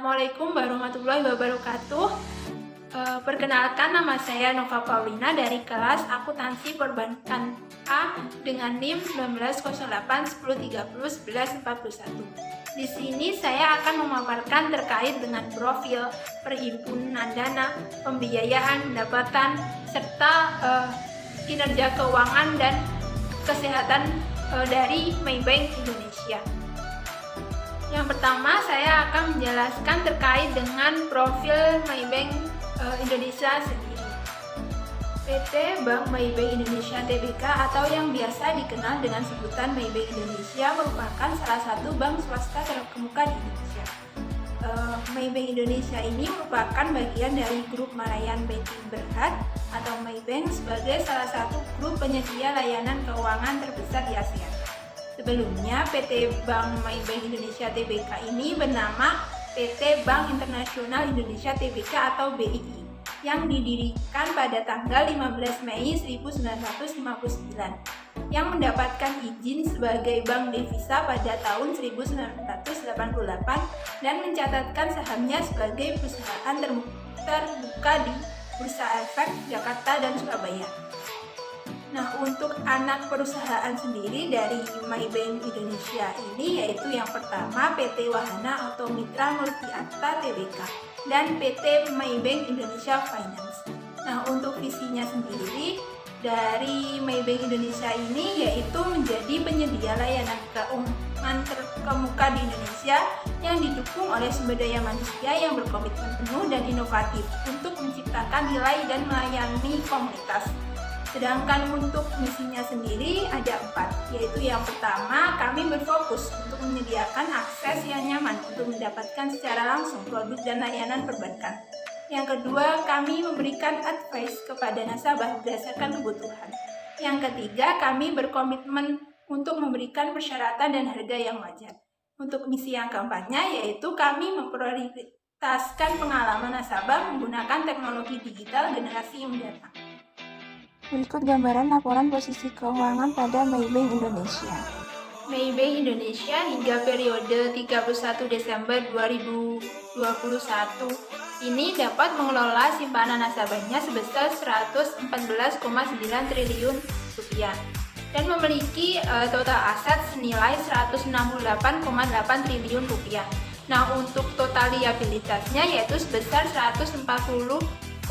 Assalamualaikum warahmatullahi wabarakatuh. Perkenalkan, nama saya Nova Paulina dari kelas Akuntansi Perbankan A dengan NIM 190810301141. Di sini saya akan memaparkan terkait dengan profil, perhimpunan dana, pembiayaan, pendapatan, serta kinerja keuangan dan kesehatan dari Maybank Indonesia. Yang pertama, saya akan menjelaskan terkait dengan profil Maybank Indonesia sendiri. PT Bank Maybank Indonesia Tbk atau yang biasa dikenal dengan sebutan Maybank Indonesia merupakan salah satu bank swasta terkemuka di Indonesia. Maybank Indonesia ini merupakan bagian dari grup Malayan Banking Berhad atau Maybank sebagai salah satu grup penyedia layanan keuangan terbesar di ASEAN. Sebelumnya, PT Bank Maybank Indonesia Tbk ini bernama PT Bank Internasional Indonesia Tbk atau BII yang didirikan pada tanggal 15 Mei 1959 yang mendapatkan izin sebagai bank devisa pada tahun 1988 dan mencatatkan sahamnya sebagai perusahaan terbuka di Bursa Efek Jakarta dan Surabaya. Nah, untuk anak perusahaan sendiri dari Maybank Indonesia ini yaitu yang pertama PT Wahana Auto Mitra Multiarta Tbk dan PT Maybank Indonesia Finance. Nah, untuk visinya sendiri dari Maybank Indonesia ini yaitu menjadi penyedia layanan keuangan terkemuka di Indonesia yang didukung oleh sumber daya manusia yang berkomitmen penuh dan inovatif untuk menciptakan nilai dan melayani komunitas. Sedangkan untuk misinya sendiri ada 4, yaitu yang pertama, kami berfokus untuk menyediakan akses yang nyaman untuk mendapatkan secara langsung produk dan layanan perbankan. Yang kedua, kami memberikan advice kepada nasabah berdasarkan kebutuhan. Yang ketiga, kami berkomitmen untuk memberikan persyaratan dan harga yang wajar. Untuk misi yang keempatnya, yaitu kami memprioritaskan pengalaman nasabah menggunakan teknologi digital generasi yang mendatang. Berikut gambaran laporan posisi keuangan pada Maybank Indonesia. Maybank Indonesia hingga periode 31 Desember 2021 ini dapat mengelola simpanan nasabahnya sebesar 114,9 triliun rupiah dan memiliki total aset senilai 168,8 triliun rupiah. Nah, untuk total liabilitasnya yaitu sebesar 140,033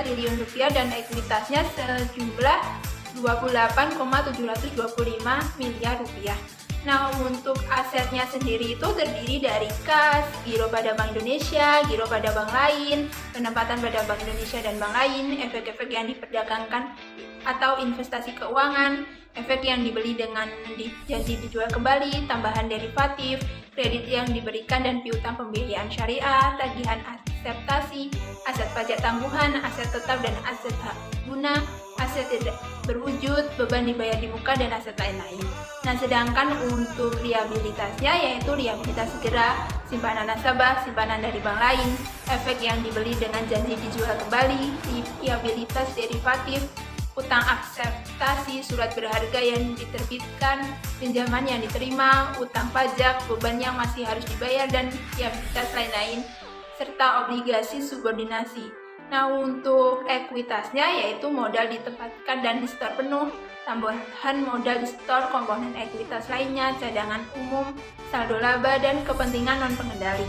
triliun rupiah dan ekuitasnya sejumlah 28,725 miliar rupiah. Nah, untuk asetnya sendiri itu terdiri dari kas, giro pada Bank Indonesia, giro pada bank lain, penempatan pada Bank Indonesia dan bank lain, efek-efek yang diperdagangkan atau investasi keuangan, efek yang dibeli dengan janji dijual kembali, tambahan derivatif, kredit yang diberikan dan piutang pembiayaan syariah, tagihan akseptasi, aset pajak tangguhan, aset tetap dan aset hak guna, aset tidak berwujud, beban dibayar di muka, dan aset lain-lain. Nah, sedangkan untuk liabilitasnya yaitu liabilitas segera, simpanan nasabah, simpanan dari bank lain, efek yang dibeli dengan janji dijual kembali, liabilitas derivatif, utang akseptasi, surat berharga yang diterbitkan, pinjaman yang diterima, utang pajak, beban yang masih harus dibayar, dan liabilitas lain-lain, serta obligasi subordinasi. Nah, untuk ekuitasnya yaitu modal ditempatkan dan di-store penuh, tambahan modal di-store, komponen ekuitas lainnya, cadangan umum, saldo laba, dan kepentingan non-pengendali.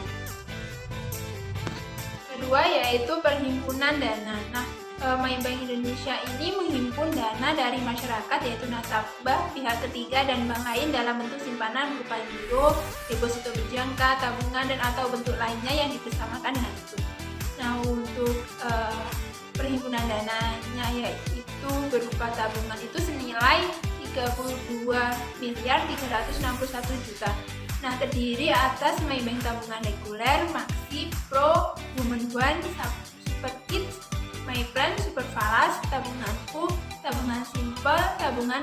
Kedua yaitu perhimpunan dana. Nah, Maybank Indonesia ini menghimpun dana dari masyarakat yaitu nasabah, pihak ketiga, dan bank lain dalam bentuk simpanan berupa giro, deposito berjangka, tabungan, dan atau bentuk lainnya yang dibersamakan dengan itu. Nah, untuk perhimpunan dananya yaitu berupa tabungan itu senilai 32.361 juta. Nah, terdiri atas Maybank tabungan reguler, Maxi, Pro, Women One, Super Kids, MyPlan, Super Falas, tabungan U, tabungan Simple, tabungan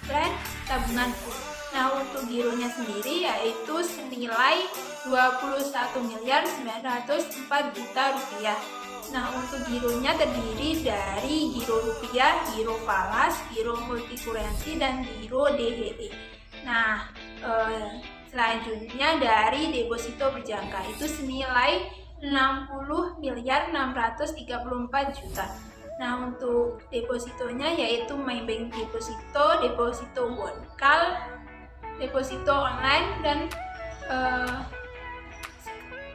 Plan, tabungan U. Nah, untuk gironya sendiri yaitu senilai 21.904 juta rupiah. Nah, untuk gironya terdiri dari giro rupiah, giro falas, giro multi currency, dan giro DHE. Nah, Selanjutnya dari deposito berjangka itu senilai 60.634 juta. Nah, untuk depositonya yaitu Maybank Deposito, Deposito Bonkal, Deposito Online, dan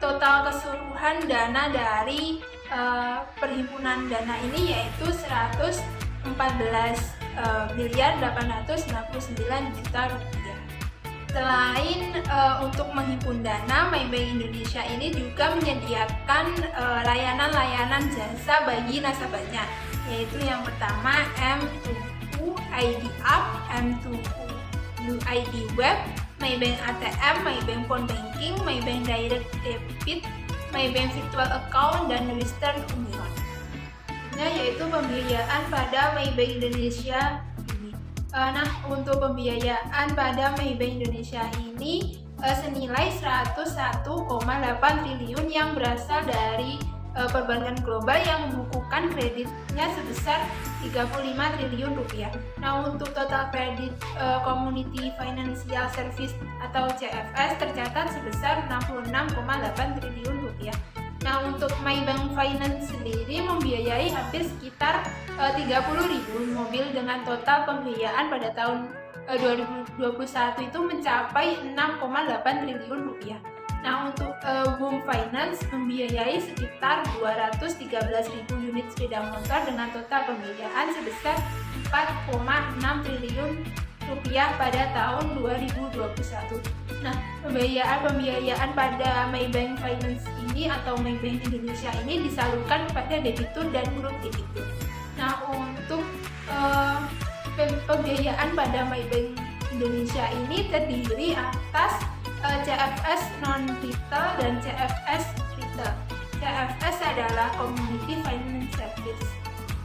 total keseluruhan dana dari perhimpunan dana ini yaitu 114.899 juta rupiah. Selain untuk menghimpun dana, Maybank Indonesia ini juga menyediakan layanan-layanan jasa bagi nasabahnya, yaitu yang pertama M2U ID App, M2U ID Web, Maybank ATM, Maybank Phone Banking, Maybank Direct Debit, Maybank Virtual Account, dan Western Union. Yaitu pembiayaan pada Maybank Indonesia ini. Nah, untuk pembiayaan pada Maybank Indonesia ini senilai 101,8 triliun yang berasal dari perbankan global yang membukukan kreditnya sebesar 35 triliun rupiah. Nah, untuk total kredit Community Financial Service atau CFS tercatat sebesar 66,8 triliun rupiah. Nah, untuk Maybank Finance sendiri membiayai hampir sekitar 30.000 mobil dengan total pembiayaan pada tahun 2021 itu mencapai 6,8 triliun rupiah. Nah, untuk Boom Finance membiayai sekitar 213.000 unit sepeda motor dengan total pembiayaan sebesar 4,6 triliun rupiah pada tahun 2021. Nah, pembiayaan pada Maybank Finance ini atau Maybank Indonesia ini disalurkan kepada debitur dan grup debitur. Nah, untuk pembiayaan pada Maybank Indonesia ini terdiri atas CFS non-retail dan CFS retail. CFS adalah Community Finance Service.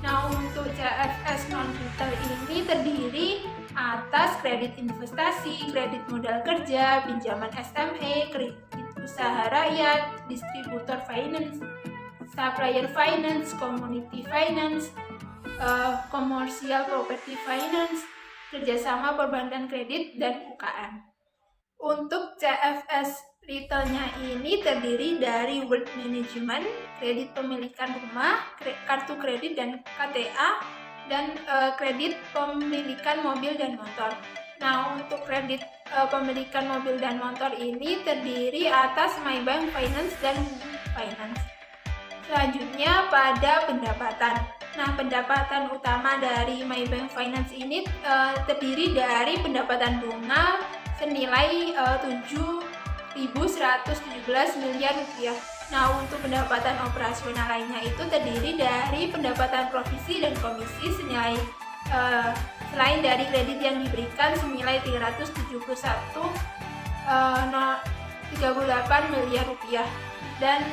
Nah, untuk CFS non-retail ini terdiri atas kredit investasi, kredit modal kerja, pinjaman SME, kredit usaha rakyat, distributor finance, supplier finance, community finance, commercial property finance, kerjasama perbankan kredit, dan UKM. Untuk CFS retailnya ini terdiri dari wealth management, kredit pemilikan rumah, kartu kredit dan KTA, dan kredit pemilikan mobil dan motor. Nah, untuk kredit pemilikan mobil dan motor ini terdiri atas Maybank Finance dan Finance. Selanjutnya pada pendapatan. Nah, pendapatan utama dari Maybank Finance ini terdiri dari pendapatan bunga senilai 7.117 miliar rupiah. Nah, untuk pendapatan operasional lainnya itu terdiri dari pendapatan provisi dan komisi senilai selain dari kredit yang diberikan senilai 371,38 miliar rupiah, dan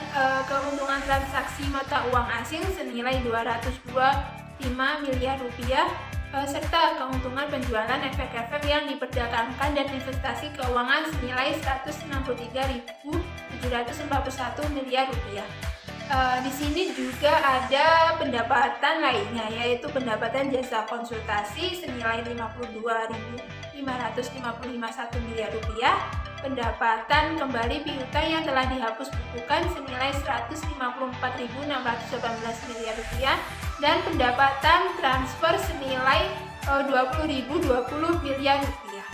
keuntungan transaksi mata uang asing senilai 225 miliar rupiah, serta keuntungan penjualan efek-efek yang diperdagangkan dan investasi keuangan senilai 163.741 miliar rupiah. Di sini juga ada pendapatan lainnya, yaitu pendapatan jasa konsultasi senilai 52.551 miliar rupiah, pendapatan kembali piutang yang telah dihapus bukukan senilai 154.618 miliar rupiah, dan pendapatan transfer senilai 20.020 miliar rupiah.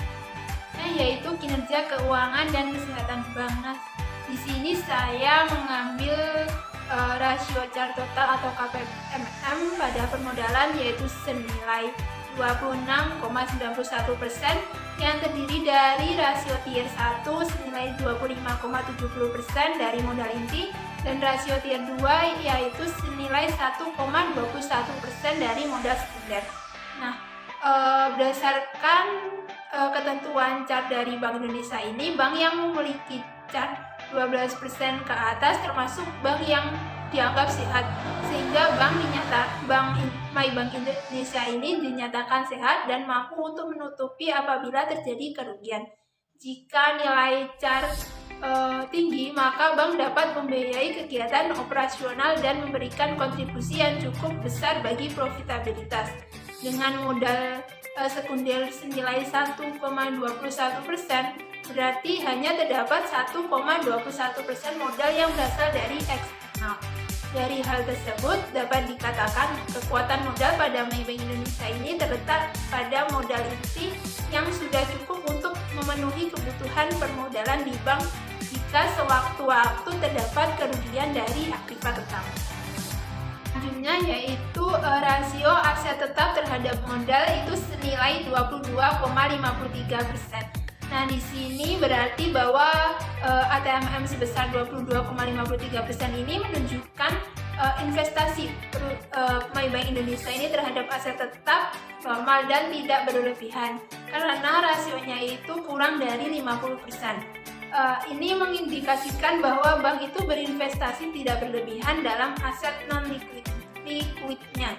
Nah, yaitu kinerja keuangan dan kesehatan bank. Nah, di sini saya mengambil rasio CAR total atau KPMM pada permodalan yaitu senilai 26,91% yang terdiri dari rasio tier 1 senilai 25,70% dari modal inti, dan rasio tier 2 yaitu senilai 1,21% dari modal sekunder. Nah, berdasarkan ketentuan CAR dari Bank Indonesia ini, bank yang memiliki CAR 12% ke atas termasuk bank yang dianggap sehat, sehingga Maybank Indonesia ini dinyatakan sehat dan mampu untuk menutupi apabila terjadi kerugian. Jika nilai CAR tinggi, maka bank dapat membiayai kegiatan operasional dan memberikan kontribusi yang cukup besar bagi profitabilitas. Dengan modal sekunder senilai 1,21%, berarti hanya terdapat 1,21% modal yang berasal dari eksternal. Dari hal tersebut, dapat dikatakan kekuatan modal pada Maybank Indonesia ini terletak pada modal inti yang sudah cukup untuk memenuhi kebutuhan permodalan di bank jika sewaktu-waktu terdapat kerugian dari aktiva tetap. Selanjutnya yaitu rasio aset tetap terhadap modal itu senilai 22,53%. Nah, di sini berarti bahwa ATMM sebesar 22,53% ini menunjukkan investasi Maybank Indonesia ini terhadap aset tetap normal dan tidak berlebihan karena rasionya itu kurang dari 50%. Ini mengindikasikan bahwa bank itu berinvestasi tidak berlebihan dalam aset non-liquidnya.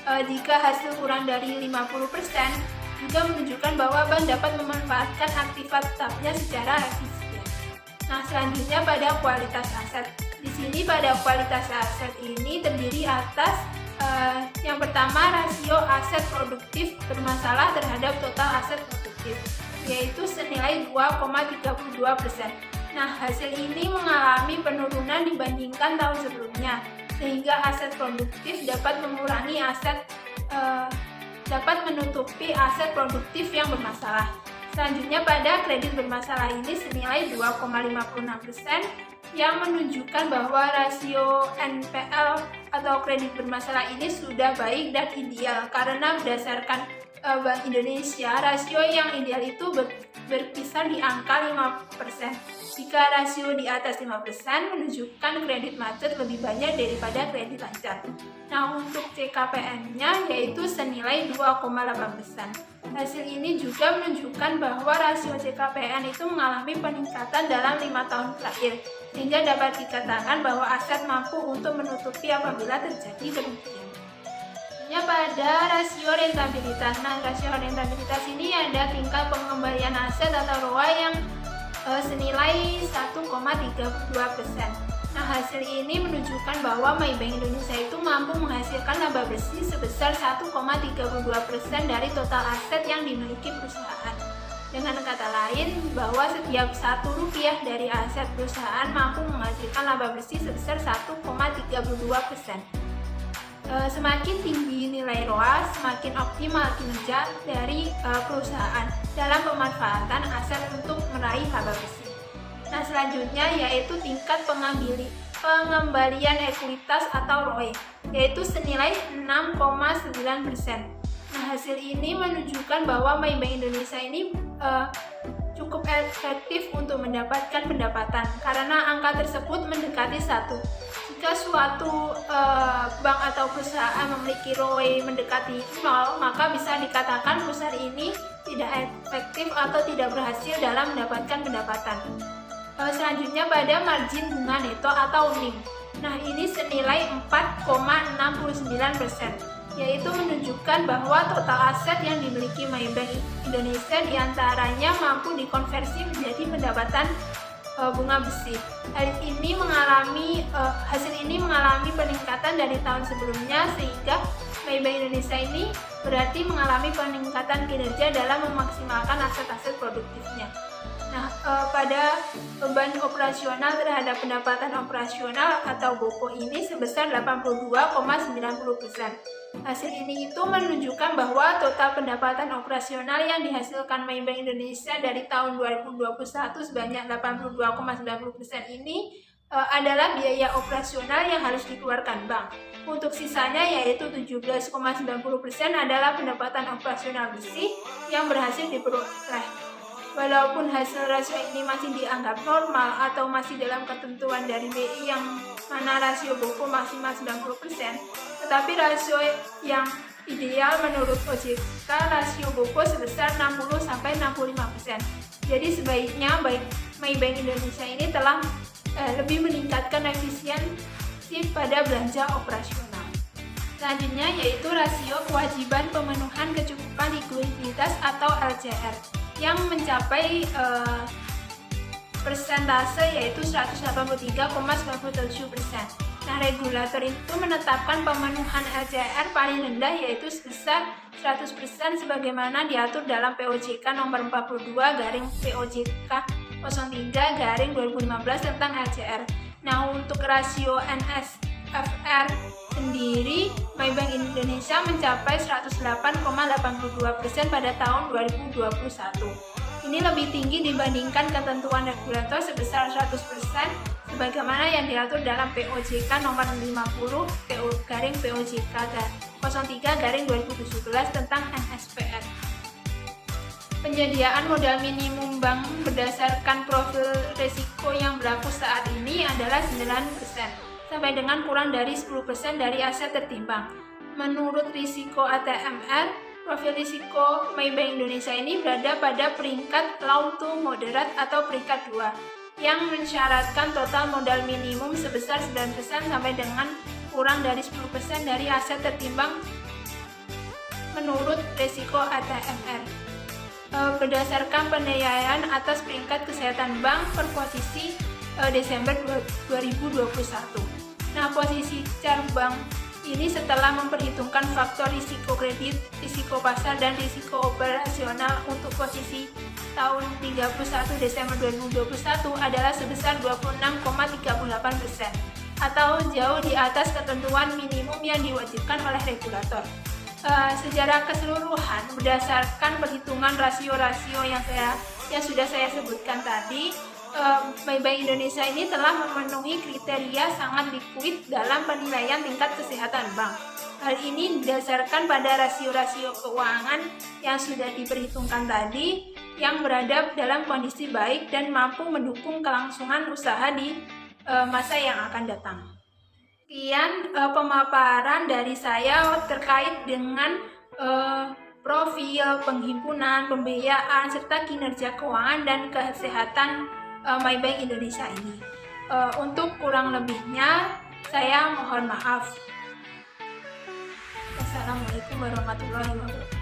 Jika hasil kurang dari 50%, juga menunjukkan bahwa bank dapat memanfaatkan aktiva tetapnya secara efisien. Nah, selanjutnya pada kualitas aset. Di sini pada kualitas aset ini terdiri atas yang pertama rasio aset produktif bermasalah terhadap total aset produktif, yaitu senilai 2,32%. Nah, hasil ini mengalami penurunan dibandingkan tahun sebelumnya, sehingga aset produktif dapat menutupi aset produktif yang bermasalah. Selanjutnya pada kredit bermasalah ini senilai 2,56% yang menunjukkan bahwa rasio NPL atau kredit bermasalah ini sudah baik dan ideal karena berdasarkan Bank Indonesia, rasio yang ideal itu berkisar di angka 5%. Jika rasio di atas 5% menunjukkan kredit macet lebih banyak daripada kredit lancar. Nah, untuk CKPN-nya yaitu senilai 2,8%. Hasil ini juga menunjukkan bahwa rasio CKPN itu mengalami peningkatan dalam 5 tahun terakhir, sehingga dapat dikatakan bahwa aset mampu untuk menutupi apabila terjadi kerugian. Pada rasio rentabilitas. Nah, rasio rentabilitas ini ada tingkat pengembalian aset atau ROA yang senilai 1,32%. Nah, hasil ini menunjukkan bahwa Maybank Indonesia itu mampu menghasilkan laba bersih sebesar 1,32% dari total aset yang dimiliki perusahaan. Dengan kata lain, bahwa setiap Rp1 dari aset perusahaan mampu menghasilkan laba bersih sebesar 1,32%. Semakin tinggi nilai ROA, semakin optimal kinerja dari perusahaan dalam pemanfaatan aset untuk meraih laba bersih. Nah, selanjutnya yaitu tingkat pengembalian ekuitas atau ROE, yaitu senilai 6,9%. Nah, hasil ini menunjukkan bahwa Maybank Indonesia ini cukup efektif untuk mendapatkan pendapatan karena angka tersebut mendekati 1. Jika suatu bank atau perusahaan memiliki ROE mendekati 0, maka bisa dikatakan perusahaan ini tidak efektif atau tidak berhasil dalam mendapatkan pendapatan. Selanjutnya pada margin bunga neto atau NIM. Nah, ini senilai 4,69%, yaitu menunjukkan bahwa total aset yang dimiliki Maybank Indonesia diantaranya mampu dikonversi menjadi pendapatan bunga bersih. Hasil ini mengalami peningkatan dari tahun sebelumnya, sehingga Maybank Indonesia ini berarti mengalami peningkatan kinerja dalam memaksimalkan aset-aset produktifnya. Nah, pada beban operasional terhadap pendapatan operasional atau BOPO ini sebesar 82,90%. Hasil ini itu menunjukkan bahwa total pendapatan operasional yang dihasilkan Maybank Indonesia dari tahun 2021 sebanyak 82,90% ini adalah biaya operasional yang harus dikeluarkan bank. Untuk sisanya yaitu 17,90% adalah pendapatan operasional bersih yang berhasil diperoleh. Walaupun hasil rasio ini masih dianggap normal atau masih dalam ketentuan dari BI yang mana rasio BOPO maksimal 90%, tetapi rasio yang ideal menurut OJK rasio BOPO sebesar 60-65%. Jadi sebaiknya Maybank Indonesia ini telah lebih meningkatkan efisiensi pada belanja operasional. Selanjutnya yaitu rasio kewajiban pemenuhan kecukupan likuiditas atau LCR yang mencapai persentase yaitu 183,97%. Nah, regulator itu menetapkan pemenuhan LCR paling rendah yaitu sebesar 100% sebagaimana diatur dalam POJK nomor 42/POJK 03/2015 tentang LCR. Nah, untuk rasio NSFR sendiri, Maybank Indonesia mencapai 108,82% pada tahun 2021. Ini lebih tinggi dibandingkan ketentuan regulator sebesar 100% sebagaimana yang diatur dalam POJK nomor 50/POJK 03/2017 tentang NSFR. Penyediaan modal minimum bank berdasarkan profil risiko yang berlaku saat ini adalah 9% sampai dengan kurang dari 10% dari aset tertimbang. Menurut risiko ATMR, profil risiko Maybank Indonesia ini berada pada peringkat low to moderate atau peringkat 2 yang mensyaratkan total modal minimum sebesar 9% sampai dengan kurang dari 10% dari aset tertimbang menurut risiko ATMR. Berdasarkan penilaian atas peringkat kesehatan bank per posisi Desember 2021. Nah, posisi CAR bank ini setelah memperhitungkan faktor risiko kredit, risiko pasar, dan risiko operasional untuk posisi tahun 31 Desember 2021 adalah sebesar 26,38% atau jauh di atas ketentuan minimum yang diwajibkan oleh regulator. Secara keseluruhan, berdasarkan perhitungan rasio-rasio yang sudah saya sebutkan tadi, Maybank Indonesia ini telah memenuhi kriteria sangat likuid dalam penilaian tingkat kesehatan bank. Hal ini didasarkan pada rasio-rasio keuangan yang sudah diperhitungkan tadi, yang berada dalam kondisi baik dan mampu mendukung kelangsungan usaha di masa yang akan datang. Sekian pemaparan dari saya terkait dengan profil penghimpunan, pembiayaan, serta kinerja keuangan dan kesehatan Maybank Indonesia ini. Untuk kurang lebihnya, saya mohon maaf. Wassalamualaikum warahmatullahi wabarakatuh.